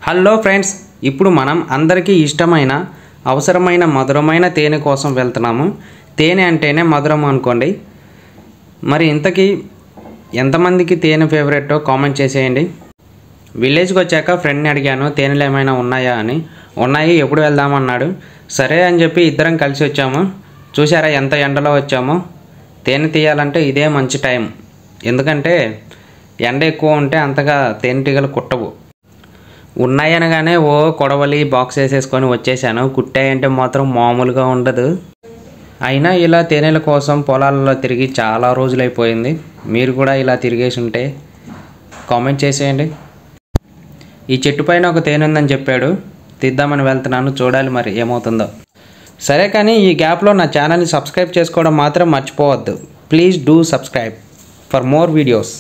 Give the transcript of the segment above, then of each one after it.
Hello friends, ఇప్పుడు మనం అందరికీ ఇష్టమైన అవసరమైన మధురమైన తేనె కోసం వెళ్తున్నాము. తేనె అంటేనే మధురం అనుకోండి. మరి ఇంతకీ ఎంతమందికి తేనె ఫేవరెటో కామెంట్ చేసేయండి. విలేజ్కి వచ్చాక ఫ్రెండ్ని అడిగాను తేనెలు ఏమైనా ఉన్నాయా అని. ఉన్నాయి, ఎప్పుడు వెళ్దామన్నాడు. సరే అని చెప్పి ఇద్దరం కలిసి వచ్చాము. చూసారా ఎంత ఎండలో వచ్చామో. తేనె తీయాలంటే ఇదే మంచి టైం. ఎందుకంటే ఎండ ఎక్కువ ఉంటే అంతగా తేనెటీగలు కుట్టవు. ఉన్నాయనగానే కొడవలి బాక్స్ వేసేసుకొని వచ్చేసాను. కుట్టాయంటే మాత్రం మామూలుగా ఉండదు. అయినా ఇలా తేనెల కోసం పొలాలలో తిరిగి చాలా రోజులైపోయింది. మీరు కూడా ఇలా తిరిగేసి ఉంటే కామెంట్ చేసేయండి. ఈ చెట్టు పైన ఒక తేనె ఉందని చెప్పాడు, తీద్దామని వెళ్తున్నాను. చూడాలి మరి ఏమవుతుందో. సరే, కానీ ఈ గ్యాప్లో నా ఛానల్ని సబ్స్క్రైబ్ చేసుకోవడం మాత్రం మర్చిపోవద్దు. Please do subscribe for more videos.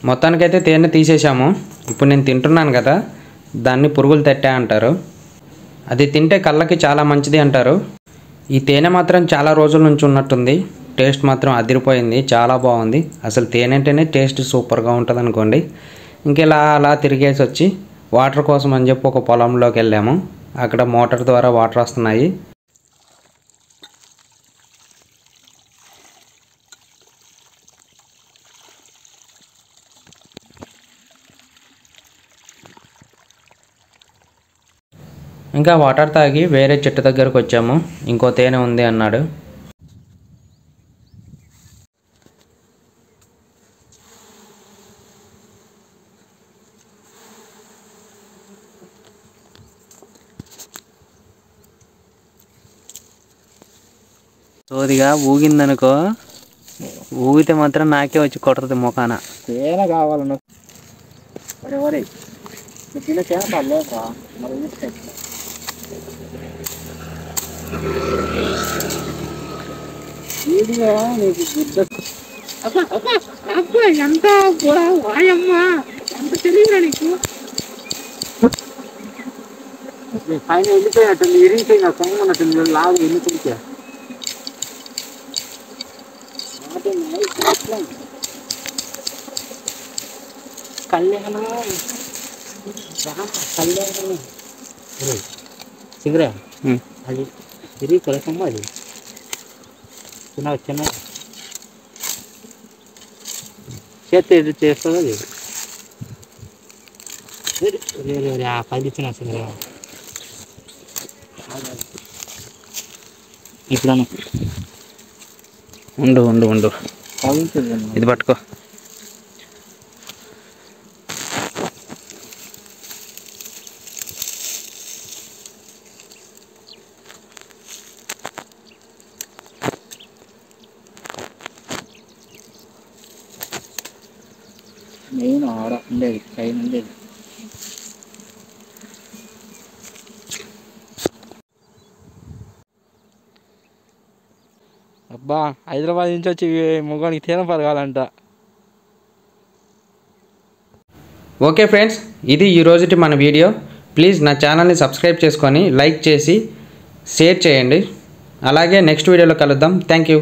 మొత్తానికైతే తేనె తీసేసాము. ఇప్పుడు నేను తింటున్నాను కదా, దాన్ని పురుగులు తట్టా అంటారు. అది తింటే కళ్ళకి చాలా మంచిది అంటారు. ఈ తేనె మాత్రం చాలా రోజుల నుంచి ఉన్నట్టుంది. టేస్ట్ మాత్రం అదిరిపోయింది, చాలా బాగుంది. అసలు తేనె అంటేనే టేస్ట్ సూపర్గా ఉంటుంది అనుకోండి. ఇంకెలా అలా తిరిగేసి వచ్చి వాటర్ కోసం అని చెప్పి ఒక పొలంలోకి వెళ్ళాము. అక్కడ మోటార్ ద్వారా వాటర్ వస్తున్నాయి. ఇంకా వాటర్ తాగి వేరే చెట్టు దగ్గరకు వచ్చాము. ఇంకో తేనె ఉంది అన్నాడు. సోదిగా ఊగిందనుకో, ఊగితే మాత్రం నాకే వచ్చి కొడుతుంది ముఖాన. తేనె కావాలను ఎంత వాయమ్మా, ఎంత తెలియదా నీకు? పైన వెళ్ళిపోయినట్టుంది, ఇరిగిపోయిన సొంగ ఉన్నట్టుంది. లాగు ఎన్నికలికే కళ్యాణం కళ్యాణం సిగరే అది తిరిగి కొలసమ్మ. అది చిన్న చిన్న చేతి చేస్తుంది. అది ఆ పది ఇచ్చిన సిగరే ఇప్పుడు ఉండు ఉండు ఉండు, ఇది పట్టుకో. మెయిన్ ఆడ ఉండేది, పైన ఉండేది. అబ్బా, హైదరాబాద్ నుంచి వచ్చి మొగానికి తేనె పరగాలంట. ఓకే ఫ్రెండ్స్, ఇది ఈ రోజుటి మన వీడియో. ప్లీజ్ నా ఛానల్ని సబ్స్క్రైబ్ చేసుకొని లైక్ చేసి షేర్ చేయండి. అలాగే నెక్స్ట్ వీడియోలో కలుద్దాం. Thank you.